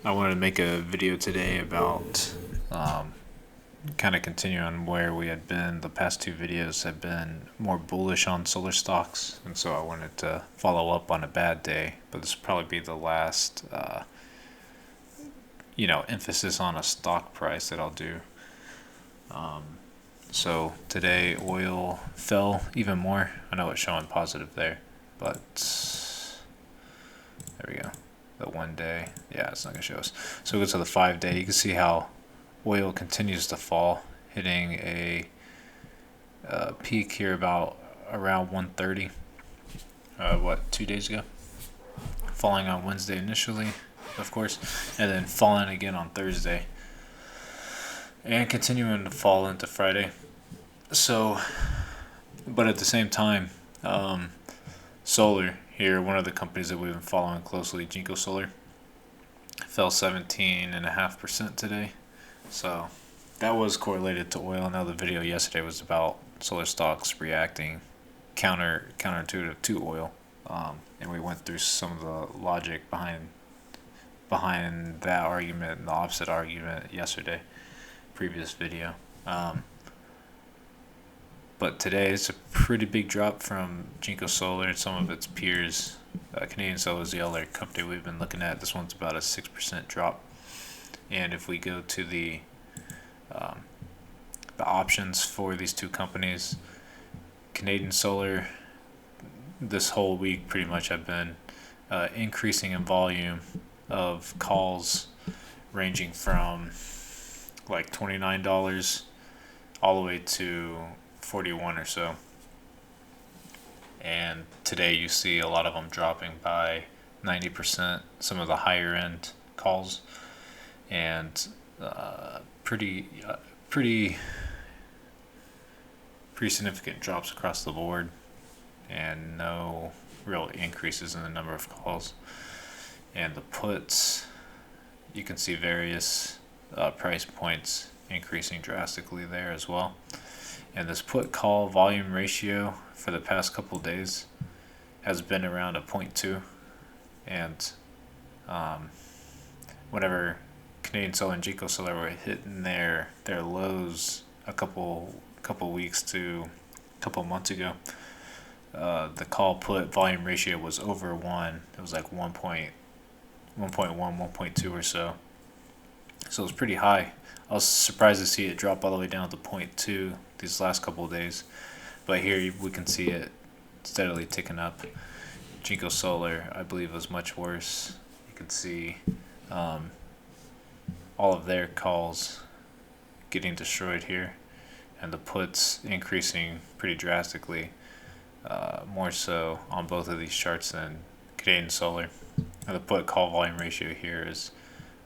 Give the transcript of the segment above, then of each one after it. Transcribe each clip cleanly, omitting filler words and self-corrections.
I wanted to make a video today about kind of continue on where we had been. The past two videos have been more bullish on solar stocks, and so I wanted to follow up on a bad day, but this will probably be the last emphasis on a stock price that I'll do. So today oil fell even more. I know it's showing positive there, but there we go. The 1 day, yeah, it's not gonna show us. So go to the 5 day. You can see how oil continues to fall, hitting a peak here about around 130. 2 days ago? Falling on Wednesday initially, of course, and then falling again on Thursday, and continuing to fall into Friday. So, but at the same time, solar here, one of the companies that we've been following closely, Jinko Solar, fell 17.5% today. So that was correlated to oil. Now the video yesterday was about solar stocks reacting counterintuitive to oil, and we went through some of the logic behind that argument and the opposite argument yesterday, previous video. But today it's a pretty big drop from Jinko Solar and some of its peers. Canadian Solar is the other company we've been looking at. This one's about a 6% drop. And if we go to the options for these two companies, Canadian Solar this whole week pretty much have been increasing in volume of calls ranging from like $29 all the way to 41 or so. And today you see a lot of them dropping by 90%, some of the higher end calls, and pretty significant drops across the board, and no real increases in the number of calls. And the puts, you can see various price points increasing drastically there as well. And this put call volume ratio for the past couple days has been around a 0.2. And whenever Canadian Solar and Jinko Solar were hitting their lows a couple months ago, the call put volume ratio was over 1. It was like 1.1, 1.2 or so. So it was pretty high. I was surprised to see it drop all the way down to 0.2 these last couple of days, but here we can see it steadily ticking up. Jinko Solar, I believe, was much worse. You can see all of their calls getting destroyed here, and the puts increasing pretty drastically, more so on both of these charts than Canadian Solar. And the put call volume ratio here is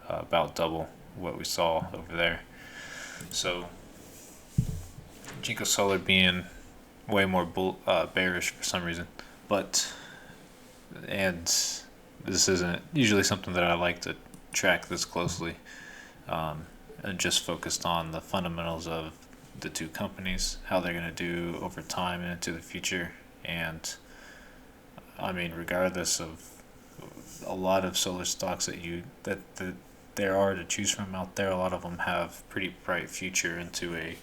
about double what we saw over there. So Jinko Solar being way more bearish for some reason, and this isn't usually something that I like to track this closely, and just focused on the fundamentals of the two companies, how they're going to do over time and into the future. And I mean, regardless of a lot of solar stocks that there are to choose from out there, a lot of them have pretty bright future into a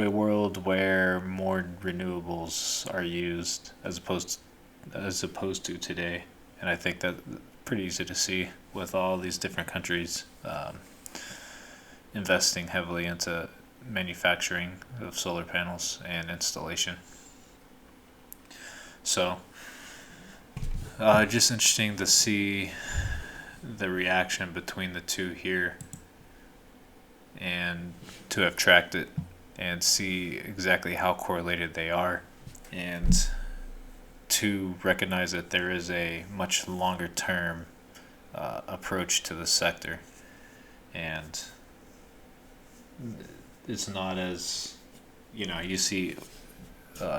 world where more renewables are used as opposed to today. And I think that's pretty easy to see with all these different countries investing heavily into manufacturing of solar panels and installation. So just interesting to see the reaction between the two here, and to have tracked it and see exactly how correlated they are, and to recognize that there is a much longer term approach to the sector. And it's not as, you see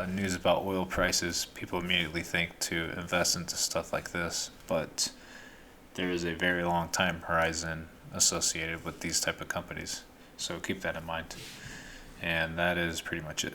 news about oil prices, people immediately think to invest into stuff like this, but there is a very long time horizon associated with these type of companies. So keep that in mind. And that is pretty much it.